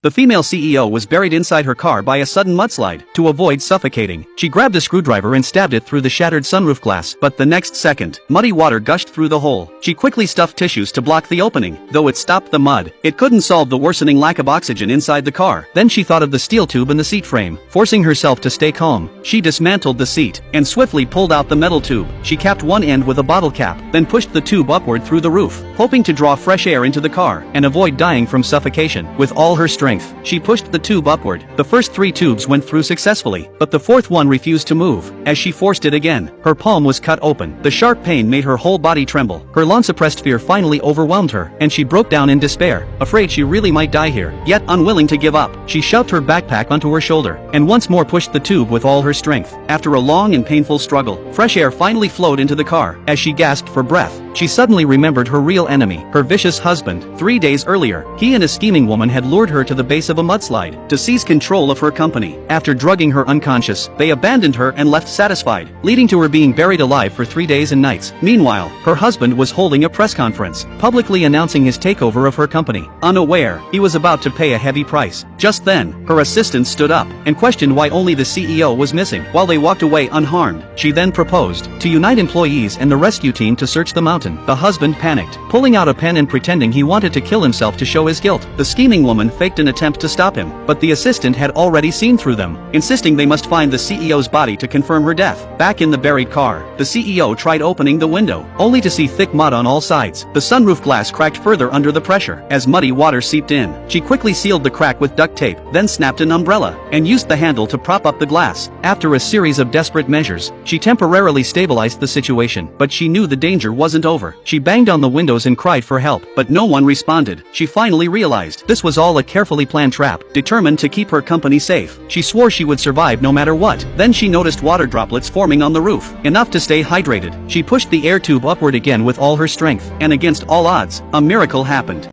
The female CEO was buried inside her car by a sudden mudslide. To avoid suffocating, she grabbed a screwdriver and stabbed it through the shattered sunroof glass, but the next second, muddy water gushed through the hole. She quickly stuffed tissues to block the opening. Though it stopped the mud, it couldn't solve the worsening lack of oxygen inside the car. Then she thought of the steel tube in the seat frame. Forcing herself to stay calm, she dismantled the seat and swiftly pulled out the metal tube. She capped one end with a bottle cap, then pushed the tube upward through the roof, hoping to draw fresh air into the car and avoid dying from suffocation. With all her strength, she pushed the tube upward. The first 3 tubes went through successfully, but the 4th one refused to move. As she forced it again, her palm was cut open. The sharp pain made her whole body tremble. Her long-suppressed fear finally overwhelmed her, and she broke down in despair, afraid she really might die here. Yet unwilling to give up, she shoved her backpack onto her shoulder, and once more pushed the tube with all her strength. After a long and painful struggle, fresh air finally flowed into the car. As she gasped for breath, she suddenly remembered her real enemy, her vicious husband. 3 days earlier, he and a scheming woman had lured her to the base of a mudslide to seize control of her company. After drugging her unconscious, they abandoned her and left satisfied, leading to her being buried alive for 3 days and nights. Meanwhile, her husband was holding a press conference, publicly announcing his takeover of her company. Unaware, he was about to pay a heavy price. Just then, her assistant stood up and questioned why only the CEO was missing. While they walked away unharmed, she then proposed to unite employees and the rescue team to search the mountain. The husband panicked, pulling out a pen and pretending he wanted to kill himself to show his guilt. The scheming woman faked an attempt to stop him, but the assistant had already seen through them, insisting they must find the CEO's body to confirm her death. Back in the buried car, the CEO tried opening the window, only to see thick mud on all sides. The sunroof glass cracked further under the pressure as muddy water seeped in. She quickly sealed the crack with duct tape, then snapped an umbrella and used the handle to prop up the glass. After a series of desperate measures, she temporarily stabilized the situation, but she knew the danger wasn't over. She banged on the windows and cried for help, but no one responded. She finally realized this was all a carefully planned trap. Determined to keep her company safe, she swore she would survive no matter what. Then she noticed water droplets forming on the roof, enough to stay hydrated. She pushed the air tube upward again with all her strength, and against all odds, a miracle happened.